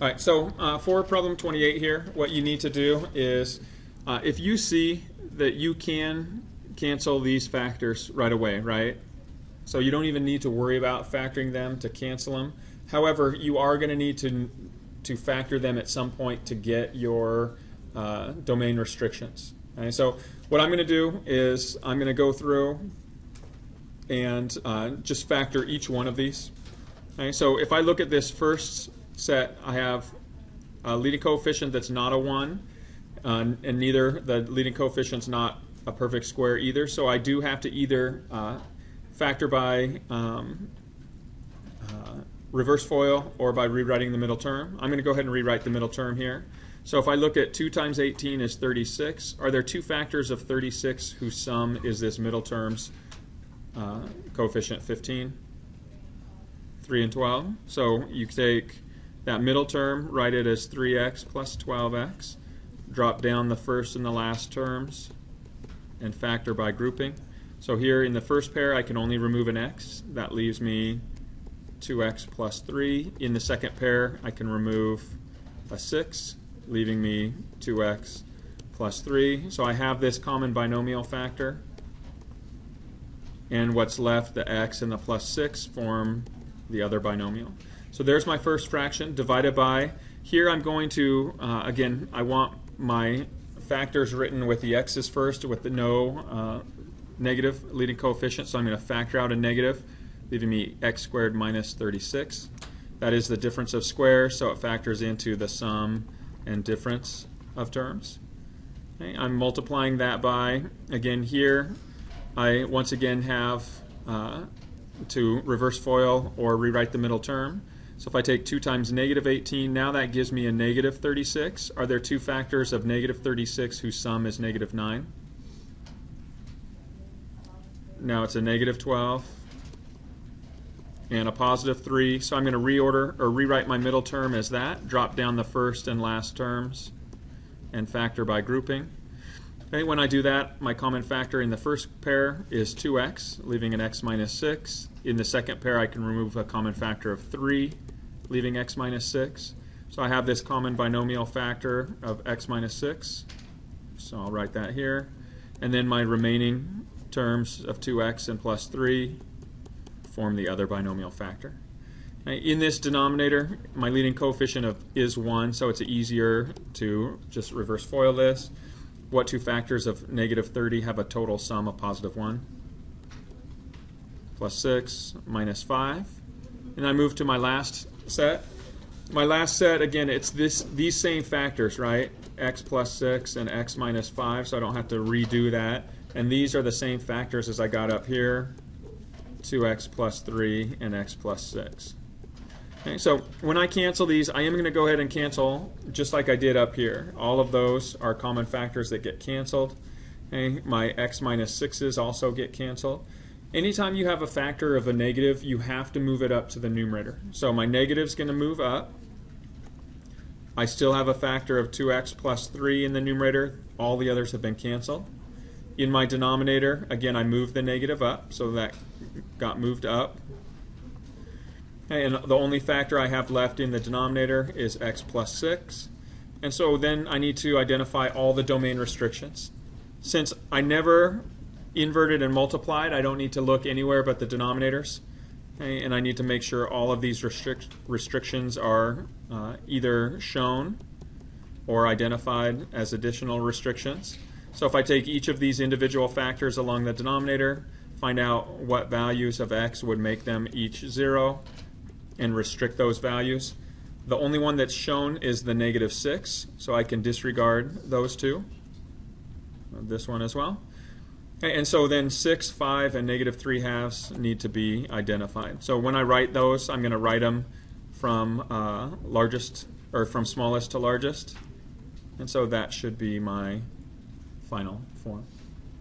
All right, so for problem 28 here, what you need to do is if you see that you can cancel these factors right away, right? So you don't even need to worry about factoring them to cancel them. However, you are going to need to factor them at some point to get your domain restrictions. Okay, so what I'm going to do is I'm going to go through and just factor each one of these. Okay, so if I look at this first set, I have a leading coefficient that's not a 1, and neither the leading coefficient's not a perfect square either. So I do have to either factor by reverse FOIL or by rewriting the middle term. I'm going to go ahead and rewrite the middle term here. So if I look at 2 times 18 is 36, are there two factors of 36 whose sum is this middle term's coefficient 15? 3 and 12. So you take that middle term, write it as 3x plus 12x, drop down the first and the last terms, and factor by grouping. So here in the first pair, I can only remove an x. That leaves me 2x plus 3. In the second pair, I can remove a 6, leaving me 2x plus 3. So I have this common binomial factor. And what's left, the x and the plus 6, form the other binomial. So there's my first fraction divided by, here I'm going to, again, I want my factors written with the x's first with the no negative leading coefficient, so I'm going to factor out a negative, leaving me x squared minus 36. That is the difference of squares, so it factors into the sum and difference of terms. Okay, I'm multiplying that by, again here, I once again have to reverse FOIL or rewrite the middle term. So if I take 2 times negative 18, now that gives me a negative 36. Are there two factors of negative 36 whose sum is negative 9? Now it's a negative 12 and a positive 3. So I'm going to reorder or rewrite my middle term as that, drop down the first and last terms, and factor by grouping. Okay, when I do that, my common factor in the first pair is 2x, leaving an x minus 6. In the second pair, I can remove a common factor of 3, leaving x minus 6. So I have this common binomial factor of x minus 6. So I'll write that here. And then my remaining terms of 2x and plus 3 form the other binomial factor. In this denominator, my leading coefficient is 1, so it's easier to just reverse FOIL this. What two factors of negative 30 have a total sum of positive 1? Plus 6 minus 5. And I move to my last set. My last set, again, it's these same factors, right? X plus 6 and x minus 5, so I don't have to redo that. And these are the same factors as I got up here, 2x plus 3 and x plus 6. Okay, so when I cancel these, I am going to go ahead and cancel just like I did up here. All of those are common factors that get canceled. Okay, my x minus 6's also get canceled. Anytime you have a factor of a negative, you have to move it up to the numerator. So my negative is going to move up. I still have a factor of 2x plus 3 in the numerator. All the others have been canceled. In my denominator, again, I moved the negative up, so that got moved up. Okay, and the only factor I have left in the denominator is x plus 6. And so then I need to identify all the domain restrictions. Since I never inverted and multiplied, I don't need to look anywhere but the denominators. Okay, and I need to make sure all of these restrictions are either shown or identified as additional restrictions. So if I take each of these individual factors along the denominator, find out what values of x would make them each 0, and restrict those values. The only one that's shown is the negative 6, so I can disregard those two. This one as well. Okay, and so then 6, 5, and negative 3/2 need to be identified. So when I write those, I'm going to write them from largest or from smallest to largest. And so that should be my final form.